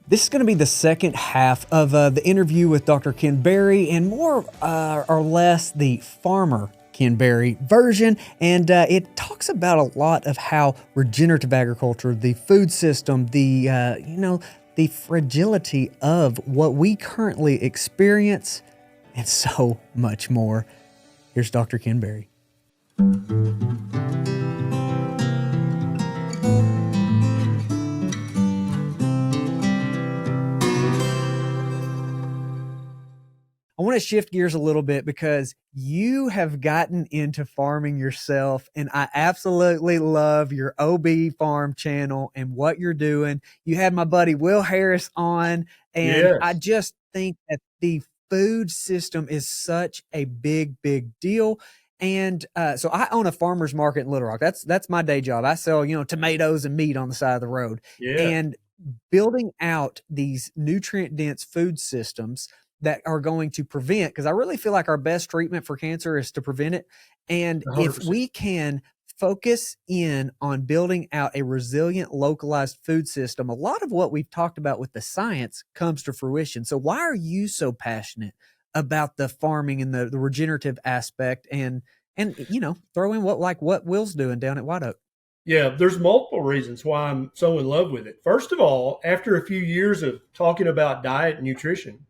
This is going to be the second half of the interview with Dr. Ken Berry, and more or less the farmer Ken Berry version. And it talks about a lot of how regenerative agriculture, the food system, the fragility of what we currently experience, and so much more. Here's Dr. Ken Berry. I want to shift gears a little bit because you have gotten into farming yourself, and I absolutely love your OB Farm channel and what you're doing. You had my buddy Will Harris on, and I Yes. just think that the food system is such a big, big deal. And so I own a farmer's market in Little Rock. That's my day job. I sell, tomatoes and meat on the side of the road. Yeah. And building out these nutrient dense food systems that are going to prevent, because I really feel like our best treatment for cancer is to prevent it. And if 100%. we can focus in on building out a resilient, localized food system, a lot of what we've talked about with the science comes to fruition. So why are you so passionate about the farming and the regenerative aspect, and throw in what Will's doing down at White Oak? Yeah, there's multiple reasons why I'm so in love with it. First of all, after a few years of talking about diet and nutrition,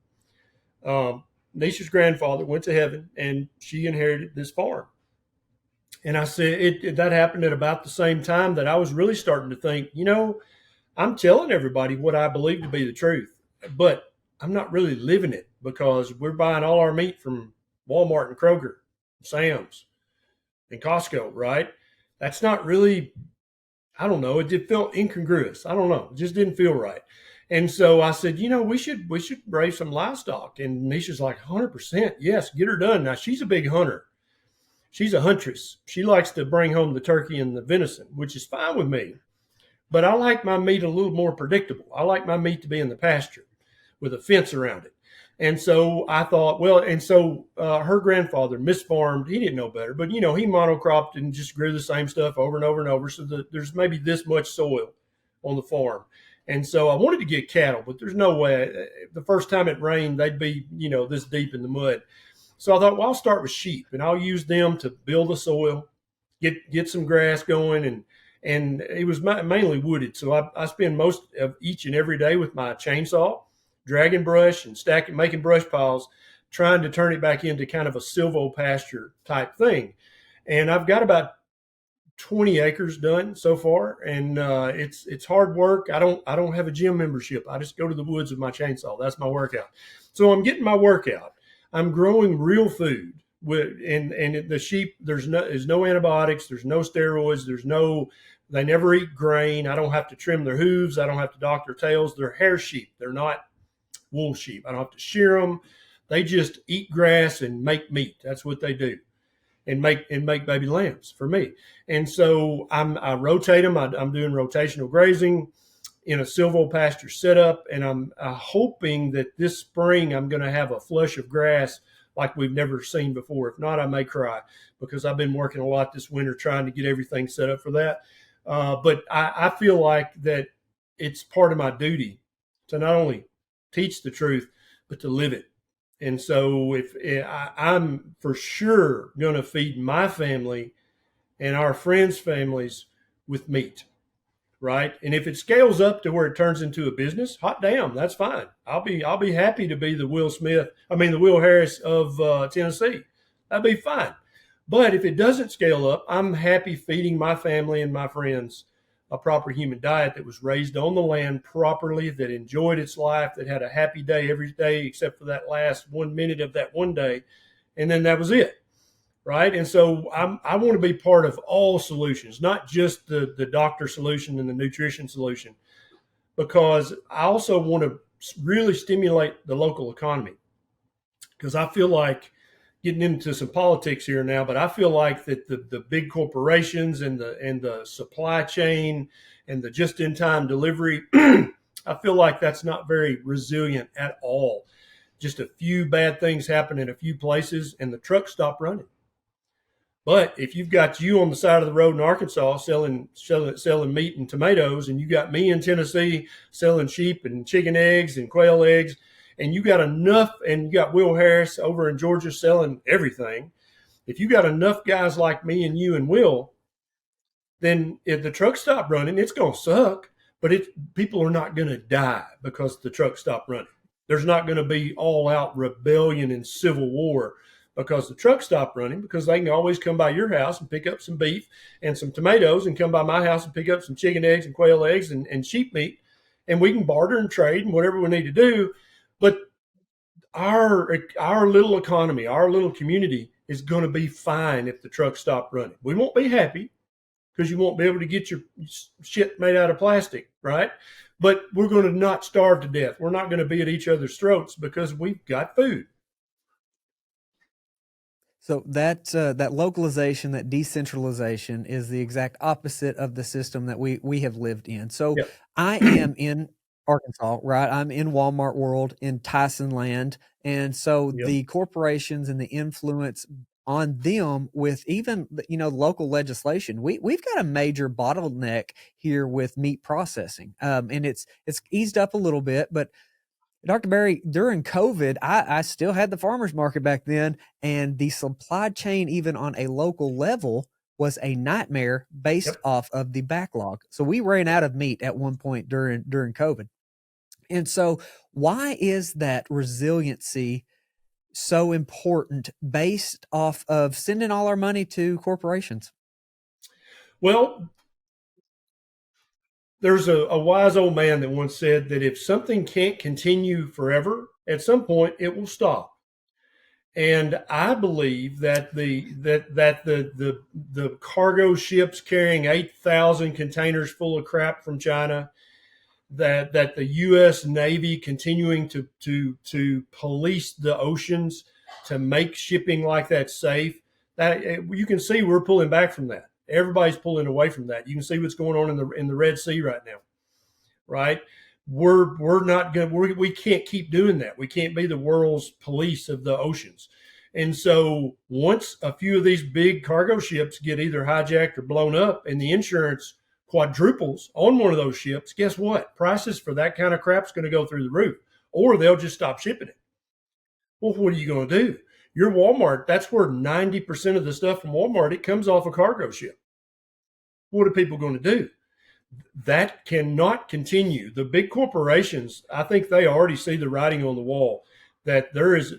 Nisha's grandfather went to heaven and she inherited this farm. And I said that happened at about the same time that I was really starting to think, I'm telling everybody what I believe to be the truth, but I'm not really living it because we're buying all our meat from Walmart and Kroger, Sam's, and Costco, right? That's not really, I don't know. It felt incongruous. I don't know. It just didn't feel right. And so I said, we should raise some livestock. And Nisha's like, 100%. Yes, get her done. Now she's a big hunter. She's a huntress. She likes to bring home the turkey and the venison, which is fine with me. But I like my meat a little more predictable. I like my meat to be in the pasture with a fence around it. And so I thought, well, and so her grandfather misfarmed. He didn't know better, but he monocropped and just grew the same stuff over and over and over. So there's maybe this much soil on the farm. And so I wanted to get cattle, but there's no way. The first time it rained, they'd be, this deep in the mud. So I thought, well, I'll start with sheep and I'll use them to build the soil, get some grass going, and it was mainly wooded. So I spend most of each and every day with my chainsaw, dragging brush and stacking, making brush piles, trying to turn it back into kind of a silvopasture type thing. And I've got about 20 acres done so far, and it's hard work. I don't have a gym membership. I just go to the woods with my chainsaw. That's my workout. So I'm getting my workout. I'm growing real food with and the sheep. There's no antibiotics. There's no steroids. They never eat grain. I don't have to trim their hooves. I don't have to dock their tails. They're hair sheep. They're not wool sheep. I don't have to shear them. They just eat grass and make meat. That's what they do, and make baby lambs for me. And so I rotate them. I'm doing rotational grazing in a silvopasture setup, and I'm hoping that this spring I'm going to have a flush of grass like we've never seen before. If not, I may cry because I've been working a lot this winter trying to get everything set up for that. But I feel like that it's part of my duty to not only teach the truth, but to live it. And so if I'm for sure going to feed my family and our friends' families with meat, right? And if it scales up to where it turns into a business, hot damn, that's fine. I'll be happy to be the Will Harris of Tennessee. That'd be fine. But if it doesn't scale up, I'm happy feeding my family and my friends a proper human diet that was raised on the land properly, that enjoyed its life, that had a happy day every day except for that last 1 minute of that one day, and then that was it, right? And so I want to be part of all solutions, not just the doctor solution and the nutrition solution, because I also want to really stimulate the local economy. Because I feel like getting into some politics here now, but I feel like that the big corporations and the supply chain and the just in time delivery, I feel like that's not very resilient at all. Just a few bad things happen in a few places, and the trucks stop running. But if you've got you on the side of the road in Arkansas selling meat and tomatoes, and you got me in Tennessee selling sheep and chicken eggs and quail eggs, and you got enough, and you got Will Harris over in Georgia selling everything. If you got enough guys like me and you and Will, then if the truck stopped running, it's going to suck. But people are not going to die because the truck stopped running. There's not going to be all out rebellion and civil war because the truck stopped running, because they can always come by your house and pick up some beef and some tomatoes, and come by my house and pick up some chicken eggs and quail eggs and sheep meat. And we can barter and trade and whatever we need to do. But our little economy, our little community is going to be fine if the truck stopped running. We won't be happy, because you won't be able to get your shit made out of plastic, right? But we're going to not starve to death. We're not going to be at each other's throats because we've got food. So that localization, that decentralization, is the exact opposite of the system that we have lived in. So Yep. I am in Arkansas, right? I'm in Walmart world in Tyson land, and so Yep. the corporations and the influence on them with even local legislation. We've got a major bottleneck here with meat processing, and it's eased up a little bit, but Dr. Berry, during COVID, I still had the farmers market back then, and the supply chain, even on a local level, was a nightmare based Yep. off of the backlog. So we ran out of meat at one point during COVID. And so why is that resiliency so important based off of sending all our money to corporations? Well, there's a wise old man that once said that if something can't continue forever, at some point it will stop. And I believe that the cargo ships carrying 8,000 containers full of crap from China, that the U.S. Navy continuing to police the oceans to make shipping like that safe, that you can see we're pulling back from that. Everybody's pulling away from that. You can see what's going on in the Red Sea right now, right? We're not going. We can't keep doing that. We can't be the world's police of the oceans. And so once a few of these big cargo ships get either hijacked or blown up, and the insurance quadruples on one of those ships, guess what? Prices for that kind of crap is going to go through the roof, or they'll just stop shipping it. Well, what are you going to do? Your Walmart, that's where 90% of the stuff from Walmart, it comes off a cargo ship. What are people going to do? That cannot continue. The big corporations, I think they already see the writing on the wall that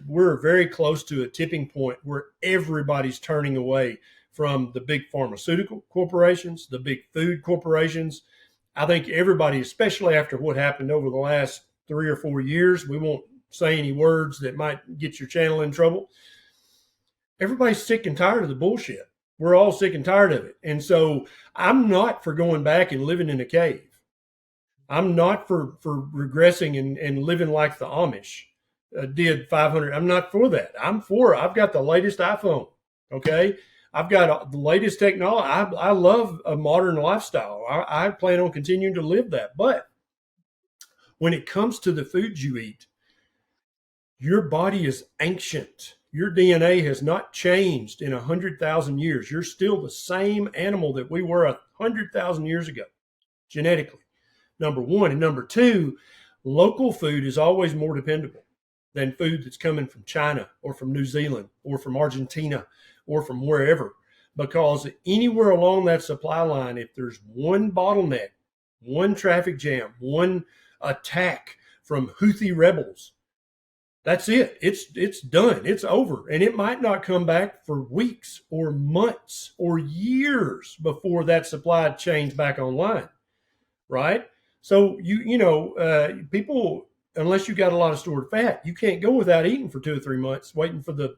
we're very close to a tipping point where everybody's turning away from the big pharmaceutical corporations, the big food corporations. I think everybody, especially after what happened over the last 3 or 4 years, we won't say any words that might get your channel in trouble. Everybody's sick and tired of the bullshit. We're all sick and tired of it. And so I'm not for going back and living in a cave. I'm not for regressing and living like the Amish did 500. I'm not for that. I've got the latest iPhone. Okay. I've got the latest technology. I love a modern lifestyle. I plan on continuing to live that. But when it comes to the foods you eat, your body is ancient. Your DNA has not changed in 100,000 years. You're still the same animal that we were 100,000 years ago, genetically, number one. And number two, local food is always more dependable than food that's coming from China or from New Zealand or from Argentina or from wherever. Because anywhere along that supply line, if there's one bottleneck, one traffic jam, one attack from Houthi rebels, that's it. It's done. It's over. And it might not come back for weeks or months or years before that supply chain's back online, right? So people, unless you got a lot of stored fat, you can't go without eating for 2 or 3 months, waiting for the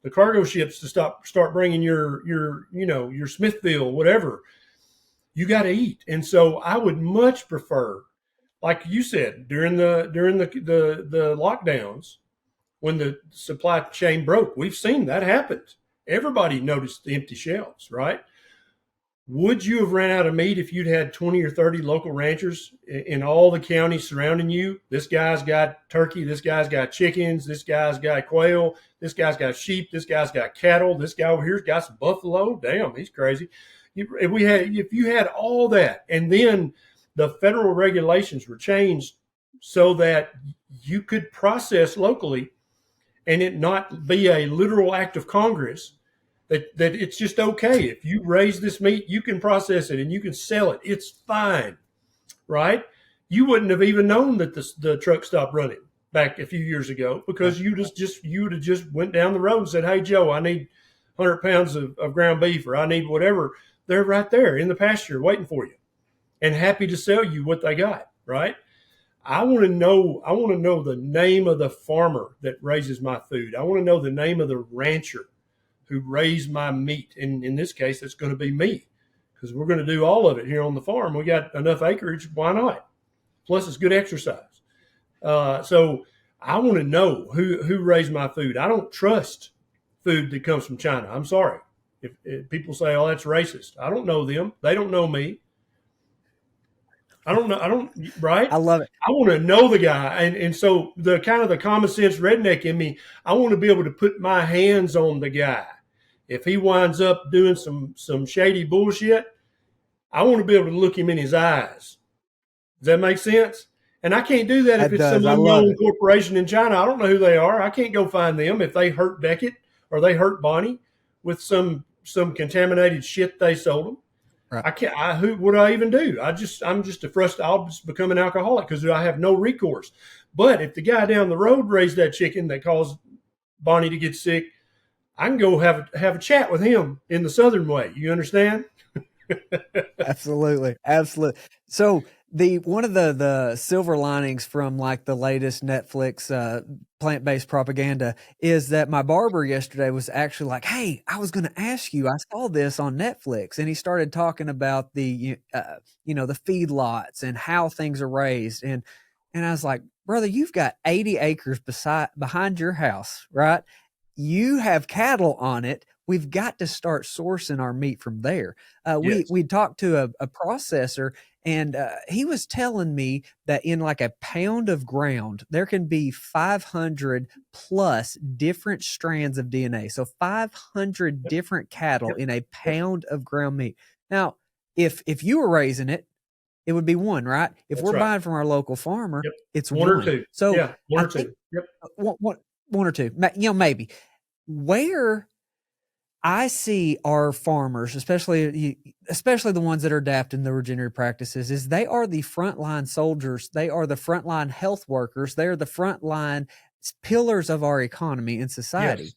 cargo ships to start bringing your Smithville, whatever. You got to eat. And so I would much prefer, like you said, during the lockdowns, when the supply chain broke, we've seen that happen. Everybody noticed the empty shelves, right? Would you have ran out of meat if you'd had 20 or 30 local ranchers in all the counties surrounding you? This guy's got turkey. This guy's got chickens. This guy's got quail. This guy's got sheep. This guy's got cattle. This guy over here's got some buffalo. Damn, he's crazy. If you had all that, and then the federal regulations were changed so that you could process locally and it not be a literal act of Congress, that it's just okay. If you raise this meat, you can process it and you can sell it. It's fine, right? You wouldn't have even known that the truck stopped running back a few years ago because you would have just went down the road and said, "Hey Joe, I need 100 pounds of ground beef, or I need whatever." They're right there in the pasture waiting for you and happy to sell you what they got, right? I want to know the name of the farmer that raises my food. I want to know the name of the rancher who raised my meat. And in this case, it's going to be me because we're going to do all of it here on the farm. We got enough acreage. Why not? Plus, it's good exercise. So I want to know who raised my food. I don't trust food that comes from China. I'm sorry. If people say, "Oh, that's racist," I don't know them. They don't know me. I don't know. I don't, right? I love it. I want to know the guy. And so the kind of the common sense redneck in me, I want to be able to put my hands on the guy. If he winds up doing some shady bullshit, I want to be able to look him in his eyes. Does that make sense? And I can't do that if it's some unknown corporation in China. I don't know who they are. I can't go find them if they hurt Beckett or they hurt Bonnie with some contaminated shit they sold them. Right. I can't. Who would I even do? I'm just I'll just become an alcoholic because I have no recourse. But if the guy down the road raised that chicken that caused Bonnie to get sick, I can go have a chat with him in the Southern way. You understand? Absolutely. So one of the silver linings from like the latest Netflix plant-based propaganda is that my barber yesterday was actually like, "Hey, I was going to ask you, I saw this on Netflix," and he started talking about the the feedlots and how things are raised, and I was like, "Brother, you've got 80 acres behind your house, right? You have cattle on it. We've got to start sourcing our meat from there." Yes. We talked to a processor, and he was telling me that in like a pound of ground, there can be 500 plus different strands of DNA. So 500 different cattle in a pound of ground meat. Now, if you were raising it, it would be one, right? If we're buying from our local farmer, it's one or two. So yeah, one or two. Yep. One or two, maybe. Where I see our farmers, especially the ones that are adapting the regenerative practices, is they are the frontline soldiers. They are the frontline health workers. They are the frontline pillars of our economy and society. Yes.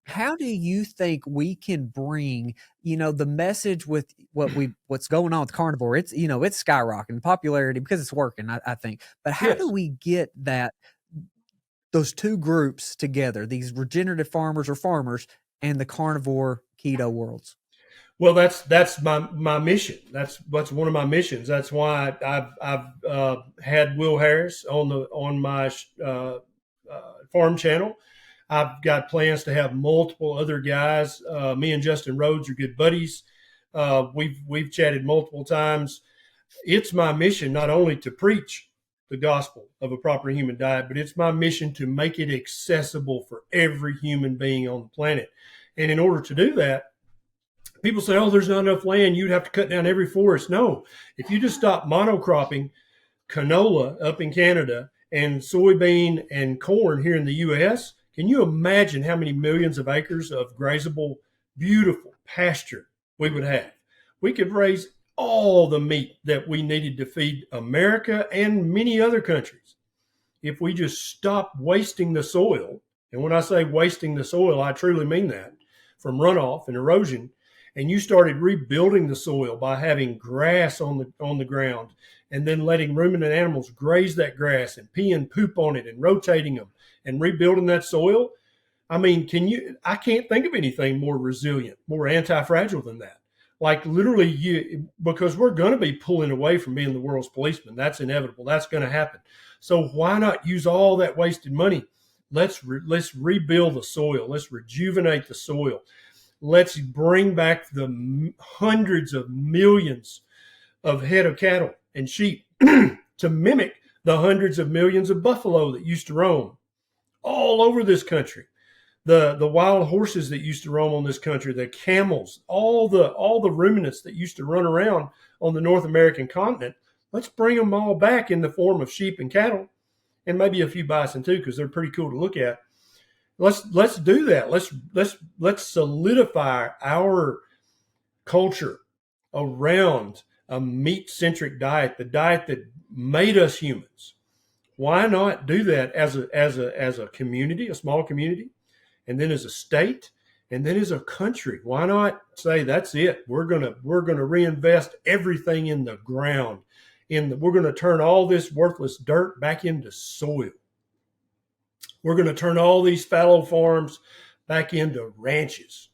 How do you think we can bring, the message with what's going on with carnivore? It's, it's skyrocketing in popularity because it's working, I think. But how do we get those two groups together, these regenerative farmers and the carnivore keto worlds? Well, that's my mission. That's one of my missions. That's why I've had Will Harris on my farm channel. I've got plans to have multiple other guys. Me and Justin Rhodes are good buddies. We've chatted multiple times. It's my mission not only to preach the gospel of a proper human diet, but it's my mission to make it accessible for every human being on the planet. And in order to do that, people say, "Oh, there's not enough land. You'd have to cut down every forest." No, if you just stop monocropping canola up in Canada and soybean and corn here in the U.S., can you imagine how many millions of acres of grazable, beautiful pasture we would have? We could raise all the meat that we needed to feed America and many other countries if we just stopped wasting the soil. And when I say wasting the soil, I truly mean that, from runoff and erosion. And you started rebuilding the soil by having grass on the ground and then letting ruminant animals graze that grass and pee and poop on it and rotating them and rebuilding that soil. I mean, I can't think of anything more resilient, more anti-fragile than that. Like literally because we're going to be pulling away from being the world's policeman. That's inevitable. That's going to happen. So why not use all that wasted money? Let's rebuild the soil. Let's rejuvenate the soil. Let's bring back the hundreds of millions of head of cattle and sheep to mimic the hundreds of millions of buffalo that used to roam all over this country. The wild horses that used to roam on this country, the camels, all the ruminants that used to run around on the North American continent. Let's bring them all back in the form of sheep and cattle, and maybe a few bison too, because they're pretty cool to look at. Let's do that. Let's solidify our culture around a meat-centric diet, the diet that made us humans. Why not do that as a community, a small community, and then as a state, and then as a country? Why not say that's it? We're gonna reinvest everything in the ground. We're gonna turn all this worthless dirt back into soil. We're gonna turn all these fallow farms back into ranches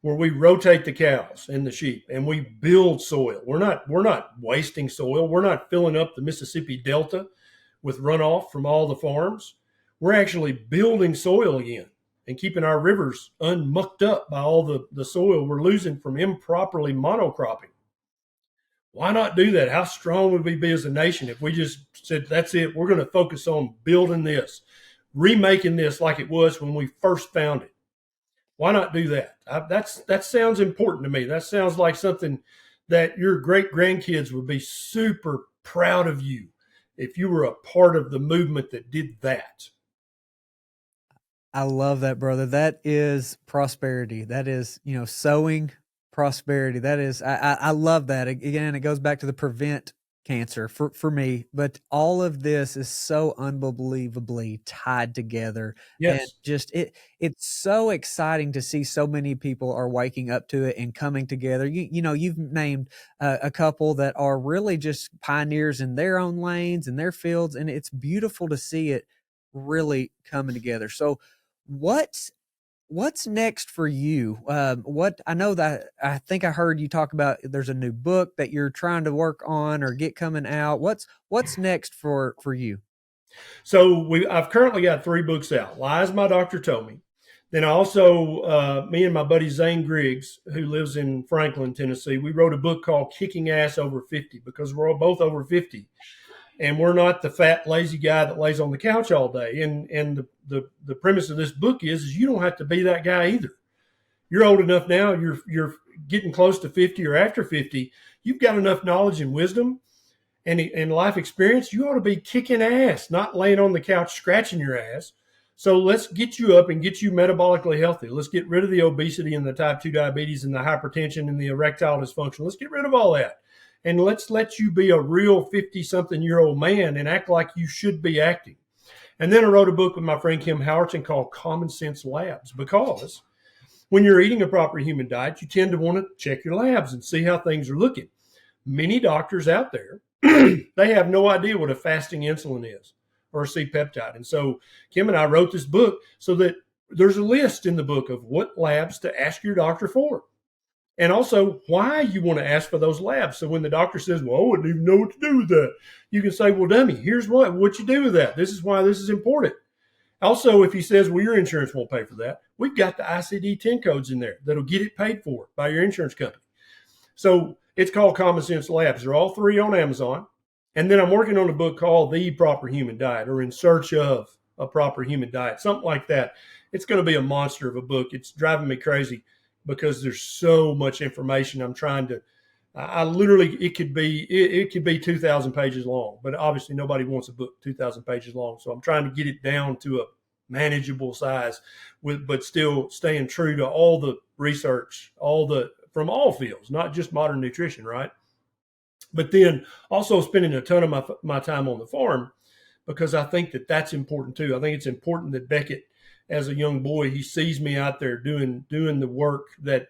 where we rotate the cows and the sheep and we build soil. We're not wasting soil. We're not filling up the Mississippi Delta with runoff from all the farms. We're actually building soil again and keeping our rivers unmucked up by all the soil we're losing from improperly monocropping. Why not do that? How strong would we be as a nation if we just said, that's it, we're going to focus on building this, remaking this like it was when we first found it? Why not do that? That sounds important to me. That sounds like something that your great grandkids would be super proud of you if you were a part of the movement that did that. I love that, brother. That is prosperity. That is, sowing prosperity. That is, I love that. Again, it goes back to the prevent cancer for me, but all of this is so unbelievably tied together. Yes. And just it's so exciting to see so many people are waking up to it and coming together. You've named a couple that are really just pioneers in their own lanes and their fields, and it's beautiful to see it really coming together. So what's next for you? What I know that I think I heard you talk about, there's a new book that you're trying to work on or get coming out. What's next for you? So I've currently got 3 books out. Lies My Doctor Told Me. Then also, me and my buddy Zane Griggs, who lives in Franklin, Tennessee, we wrote a book called Kicking Ass Over 50, because we're both over 50. And we're not the fat, lazy guy that lays on the couch all day. And the premise of this book is you don't have to be that guy either. You're old enough now. You're getting close to 50 or after 50. You've got enough knowledge and wisdom and life experience. You ought to be kicking ass, not laying on the couch scratching your ass. So let's get you up and get you metabolically healthy. Let's get rid of the obesity and the type 2 diabetes and the hypertension and the erectile dysfunction. Let's get rid of all that. And let's let you be a real 50-something-year-old man and act like you should be acting. And then I wrote a book with my friend Kim Howerton called Common Sense Labs, because when you're eating a proper human diet, you tend to want to check your labs and see how things are looking. Many doctors out there, they have no idea what a fasting insulin is or a C-peptide. And so Kim and I wrote this book so that there's a list in the book of what labs to ask your doctor for. And also why you want to ask for those labs. So when the doctor says, well, I wouldn't even know what to do with that, you can say, well, dummy, here's what you do with that. This is why this is important. Also, if he says, well, your insurance won't pay for that, we've got the ICD-10 codes in there that'll get it paid for by your insurance company. So it's called Common Sense Labs. They're all 3 on Amazon. And then I'm working on a book called The Proper Human Diet, or In Search of a Proper Human Diet, something like that. It's going to be a monster of a book. It's driving me crazy, because there's so much information. I'm trying to, I literally, it could be 2,000 pages long, but obviously nobody wants a book 2,000 pages long. So I'm trying to get it down to a manageable size but still staying true to all the research, from all fields, not just modern nutrition. Right. But then also spending a ton of my time on the farm, because I think that that's important too. I think it's important that Beckett, as a young boy, he sees me out there doing the work that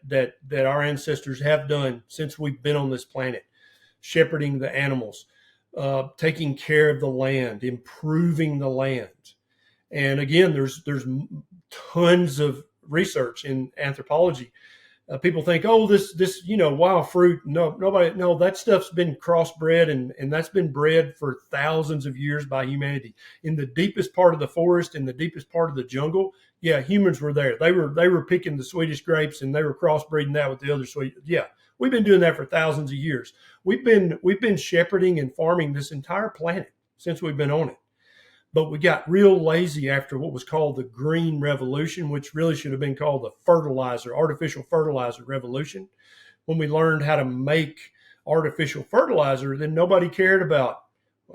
our ancestors have done since we've been on this planet, shepherding the animals, taking care of the land, improving the land. And again, there's tons of research in anthropology People think, oh, this wild fruit. No, that stuff's been crossbred, and that's been bred for thousands of years by humanity. In the deepest part of the forest, in the deepest part of the jungle, yeah, humans were there. They were picking the Swedish grapes, and they were crossbreeding that with the other sweet. Yeah, we've been doing that for thousands of years. We've been shepherding and farming this entire planet since we've been on it. But we got real lazy after what was called the Green Revolution, which really should have been called the artificial fertilizer revolution. When we learned how to make artificial fertilizer, then nobody cared about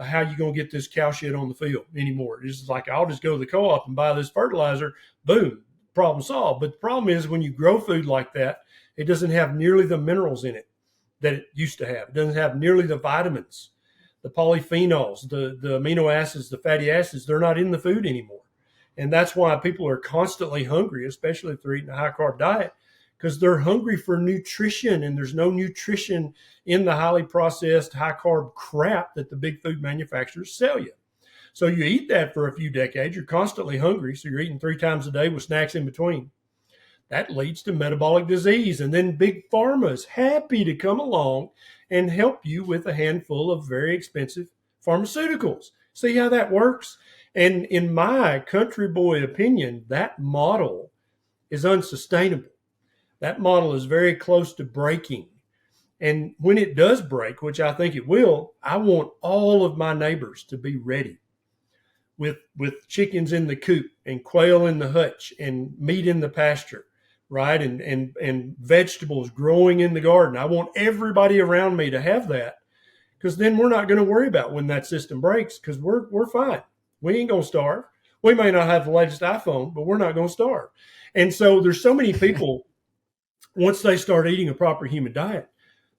how you going to get this cow shit on the field anymore. It's just like, I'll just go to the co-op and buy this fertilizer. Boom, problem solved. But the problem is when you grow food like that, it doesn't have nearly the minerals in it that it used to have. It doesn't have nearly the vitamins, the polyphenols, the amino acids, the fatty acids. They're not in the food anymore. And that's why people are constantly hungry, especially if they're eating a high carb diet, because they're hungry for nutrition, and there's no nutrition in the highly processed high carb crap that the big food manufacturers sell you. So you eat that for a few decades, you're constantly hungry, so you're eating 3 times a day with snacks in between. That leads to metabolic disease, and then big pharma is happy to come along and help you with a handful of very expensive pharmaceuticals. See how that works? And in my country boy opinion, that model is unsustainable. That model is very close to breaking. And when it does break, which I think it will, I want all of my neighbors to be ready with chickens in the coop and quail in the hutch and meat in the pasture, right? And vegetables growing in the garden. I want everybody around me to have that, because then we're not going to worry about when that system breaks, because we're fine. We ain't going to starve. We may not have the latest iPhone, but we're not going to starve. And so there's so many people, once they start eating a proper human diet,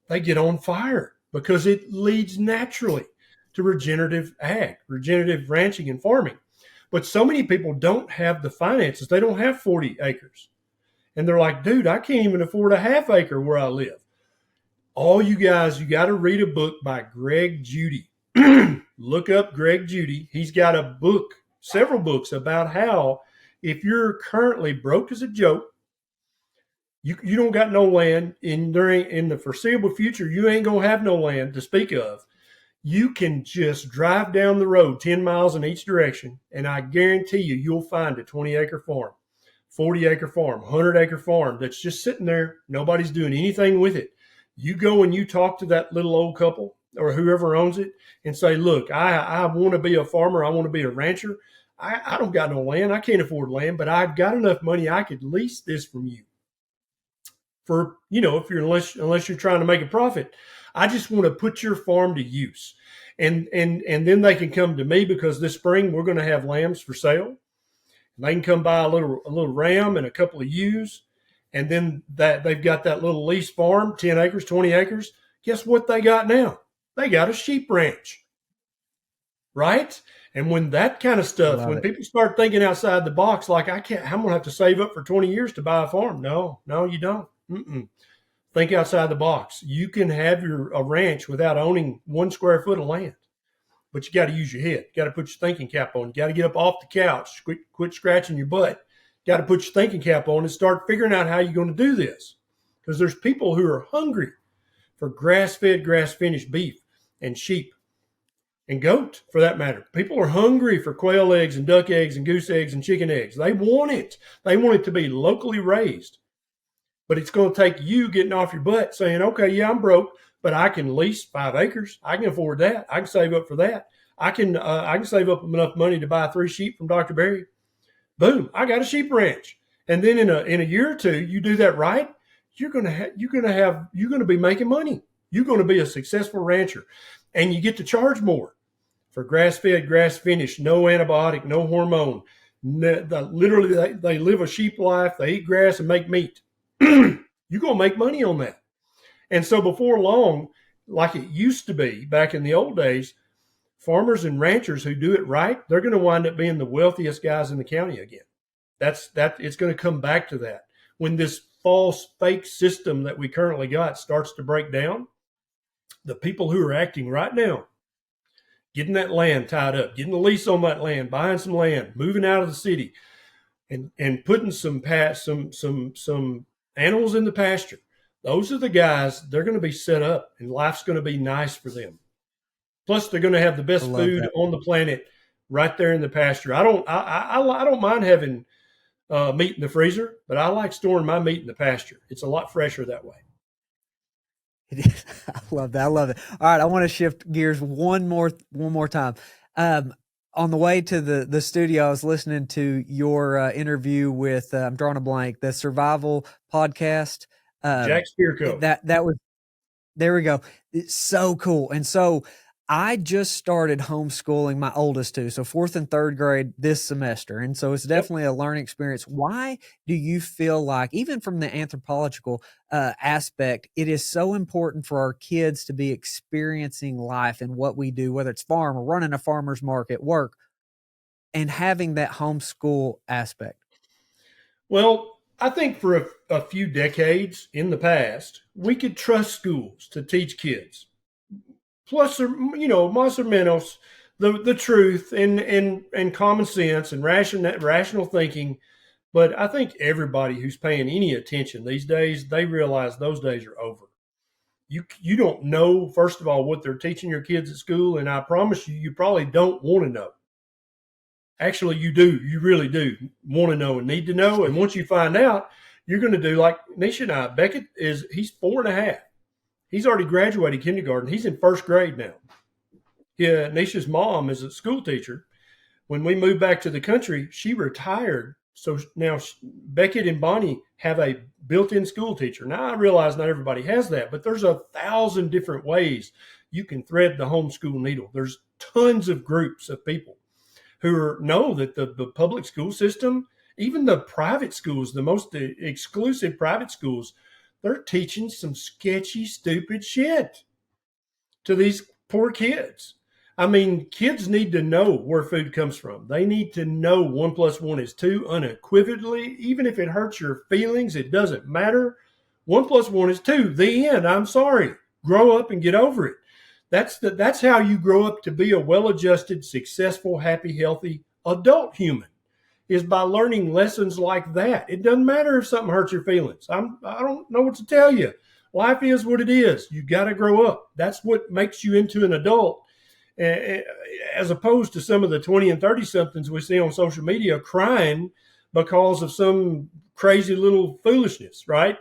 they get on fire because it leads naturally to regenerative ranching and farming. But so many people don't have the finances. They don't have 40 acres. And they're like, dude, I can't even afford a half acre where I live. All you guys, you got to read a book by Greg Judy. Look up Greg Judy. He's got a book, several books about how if you're currently broke as a joke, you don't got no land in the foreseeable future, you ain't going to have no land to speak of. You can just drive down the road 10 miles in each direction, and I guarantee you'll find a 20-acre farm, 40-acre farm, 100-acre farm that's just sitting there. Nobody's doing anything with it. You go and you talk to that little old couple or whoever owns it and say, look, I want to be a farmer. I want to be a rancher. I don't got no land. I can't afford land, but I've got enough money. I could lease this from you for, unless you're trying to make a profit. I just want to put your farm to use. And then they can come to me, because this spring we're going to have lambs for sale. And they can come buy a little ram and a couple of ewes. And then that they've got that little lease farm, 10 acres, 20 acres. Guess what they got now? They got a sheep ranch, right? And when that kind of stuff, when people start thinking outside the box, like I'm going to have to save up for 20 years to buy a farm. No, you don't. Think outside the box. You can have a ranch without owning 1 square foot of land, but you got to use your head. You got to put your thinking cap on. You got to get up off the couch, quit scratching your butt. You got to put your thinking cap on and start figuring out how you're going to do this, because there's people who are hungry for grass-fed, grass-finished beef and sheep and goat, for that matter. People are hungry for quail eggs and duck eggs and goose eggs and chicken eggs. They want it. They want it to be locally raised. But it's going to take you getting off your butt saying, okay, yeah, I'm broke, but I can lease 5 acres. I can afford that. I can save up for that. I can save up enough money to buy 3 sheep from Dr. Berry. Boom, I got a sheep ranch. And then in a year or two, you do that right, you're going to be making money. You're going to be a successful rancher, and you get to charge more for grass-fed, grass-finished, no antibiotic, no hormone. Literally, they live a sheep life. They eat grass and make meat. You're going to make money on that. And so before long, like it used to be back in the old days, farmers and ranchers who do it right, they're going to wind up being the wealthiest guys in the county again. It's going to come back to that. When this false, fake system that we currently got starts to break down, the people who are acting right now, getting that land tied up, getting a lease on that land, buying some land, moving out of the city, and putting some animals in the pasture. Those are the guys, they're going to be set up and life's going to be nice for them. Plus, they're going to have the I best love food that. on the planet right there in the pasture. I don't mind having meat in the freezer, but I like storing my meat in the pasture. It's a lot fresher that way. It is. I love that. I love it. All right, I want to shift gears one more time. Um, on the way to the studio, I was listening to your interview with I'm drawing a blank, the Survival podcast. Jack Um, Spirko. that was there we go. It's so cool. And so I just started homeschooling my oldest two, so fourth and third grade this semester. And so it's Yep. definitely a learning experience. Why do you feel like, even from the anthropological aspect, it is so important for our kids to be experiencing life and what we do, whether it's farm or running a farmer's market, work, and having that homeschool aspect? Well, I think for a few decades in the past, we could trust schools to teach kids plus or más o menos the truth and common sense and rational thinking. But I think everybody who's paying any attention these days, they realize those days are over. You don't know, first of all, what they're teaching your kids at school, and I promise you, you probably don't want to know. Actually, you do. You really do want to know and need to know. And once you find out, you're going to do like Nisha and I. Beckett he's 4.5. He's already graduated kindergarten. He's in first grade now. Yeah, Nisha's mom is a school teacher. When we moved back to the country, she retired. So now Beckett and Bonnie have a built-in school teacher. Now I realize not everybody has that, but there's 1,000 different ways you can thread the homeschool needle. There's tons of groups of people who know that the public school system, even the private schools, the most exclusive private schools, they're teaching some sketchy, stupid shit to these poor kids. I mean, kids need to know where food comes from. They need to know 1+1 is 2 unequivocally. Even if it hurts your feelings, it doesn't matter. 1+1 is 2. The end. I'm sorry. Grow up and get over it. That's how you grow up to be a well-adjusted, successful, happy, healthy adult human, is by learning lessons like that. It doesn't matter if something hurts your feelings. I don't know what to tell you. Life is what it is. You got to grow up. That's what makes you into an adult, as opposed to some of the 20 and 30 somethings we see on social media crying because of some crazy little foolishness, right?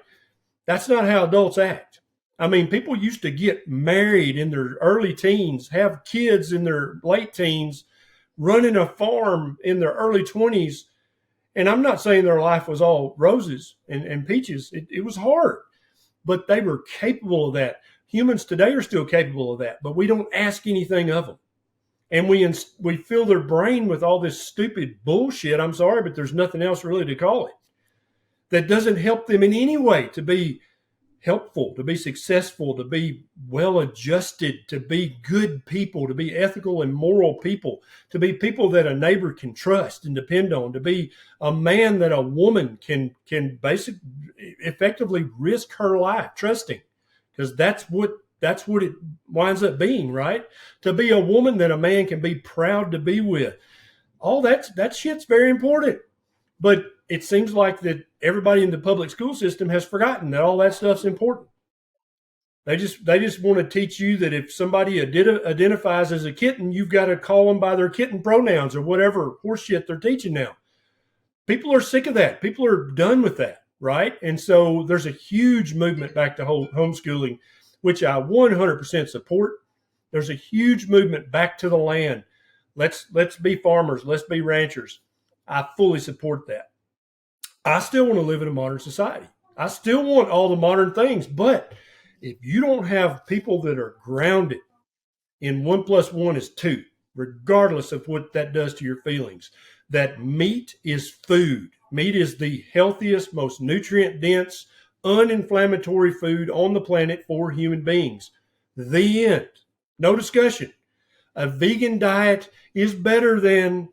That's not how adults act. I mean, people used to get married in their early teens, have kids in their late teens, running a farm in their early 20s. And I'm not saying their life was all roses and peaches. It was hard, but they were capable of that. Humans today are still capable of that, but we don't ask anything of them. And we fill their brain with all this stupid bullshit. I'm sorry, but there's nothing else really to call it, that doesn't help them in any way to be helpful, to be successful, to be well adjusted, to be good people, to be ethical and moral people, to be people that a neighbor can trust and depend on, to be a man that a woman can basically effectively risk her life trusting, because that's what it winds up being, right? To be a woman that a man can be proud to be with. All that shit's very important. But it seems like that everybody in the public school system has forgotten that all that stuff's important. They just want to teach you that if somebody identifies as a kitten, you've got to call them by their kitten pronouns or whatever horseshit they're teaching now. People are sick of that. People are done with that, right? And so there's a huge movement back to homeschooling, which I 100% support. There's a huge movement back to the land. Let's be farmers. Let's be ranchers. I fully support that. I still want to live in a modern society. I still want all the modern things, but if you don't have people that are grounded in 1+1 is 2, regardless of what that does to your feelings, that meat is food. Meat is the healthiest, most nutrient dense, uninflammatory food on the planet for human beings. The end. No discussion. A vegan diet is better than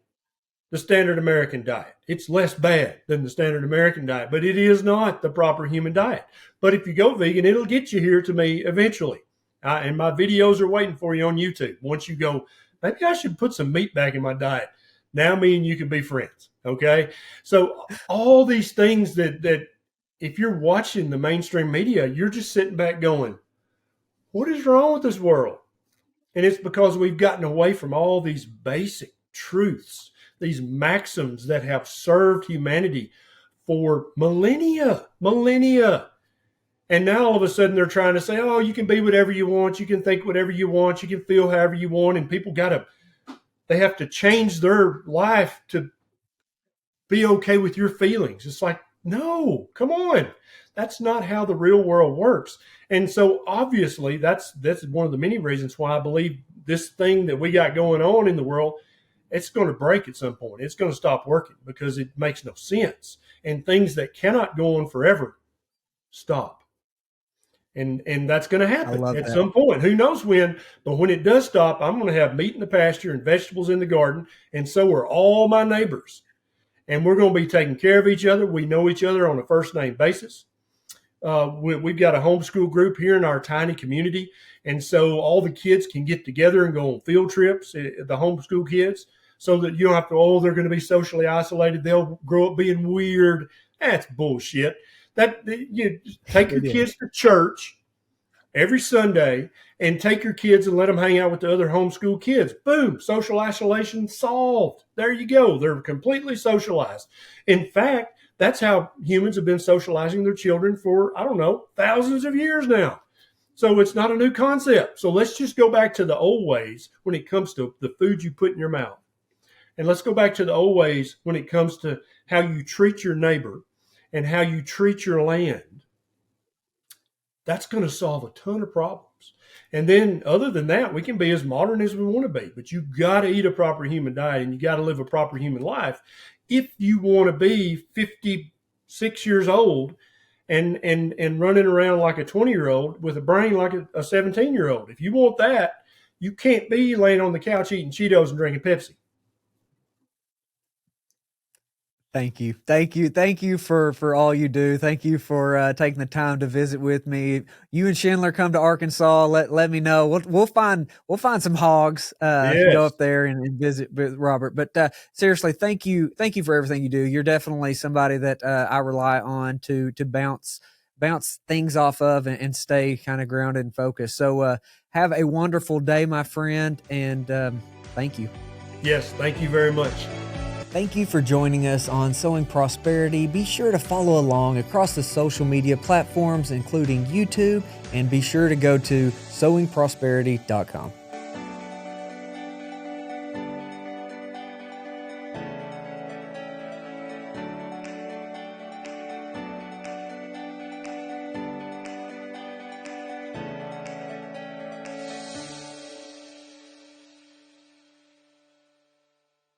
the standard American diet. It's less bad than the standard American diet, but it is not the proper human diet. But if you go vegan, it'll get you here to me eventually. And my videos are waiting for you on YouTube. Once you go, maybe I should put some meat back in my diet. Now me and you can be friends. Okay. So all these things that if you're watching the mainstream media, you're just sitting back going, what is wrong with this world? And it's because we've gotten away from all these basic truths, these maxims that have served humanity for millennia. And now all of a sudden they're trying to say, oh, you can be whatever you want. You can think whatever you want. You can feel however you want. And people they have to change their life to be okay with your feelings. It's like, no, come on. That's not how the real world works. And so obviously that's one of the many reasons why I believe this thing that we got going on in the world, it's going to break at some point. It's going to stop working because it makes no sense. And things that cannot go on forever stop. And that's going to happen at some point. Who knows when, but when it does stop, I'm going to have meat in the pasture and vegetables in the garden. And so are all my neighbors. And we're going to be taking care of each other. We know each other on a first name basis. We've got a homeschool group here in our tiny community. And so all the kids can get together and go on field trips, the homeschool kids, so that you don't have to, they're going to be socially isolated. They'll grow up being weird. That's bullshit. You take your kids to church every Sunday and take your kids and let them hang out with the other homeschool kids. Boom, social isolation solved. There you go. They're completely socialized. In fact, that's how humans have been socializing their children for, thousands of years now. So it's not a new concept. So let's just go back to the old ways when it comes to the food you put in your mouth. And let's go back to the old ways when it comes to how you treat your neighbor and how you treat your land. That's going to solve a ton of problems. And then other than that, we can be as modern as we want to be, but you've got to eat a proper human diet and you got to live a proper human life if you want to be 56 years old and running around like a 20-year-old with a brain like a 17-year-old. If you want that, you can't be laying on the couch eating Cheetos and drinking Pepsi. Thank you. Thank you for all you do. Thank you for taking the time to visit with me. You and Schindler come to Arkansas. Let me know. We'll find some hogs. Yes. Go up there and visit with Robert. But seriously, thank you for everything you do. You're definitely somebody that I rely on to bounce things off of and stay kind of grounded and focused. So have a wonderful day, my friend, and thank you. Yes, thank you very much. Thank you for joining us on Sowing Prosperity. Be sure to follow along across the social media platforms, including YouTube, and be sure to go to sowingprosperity.com.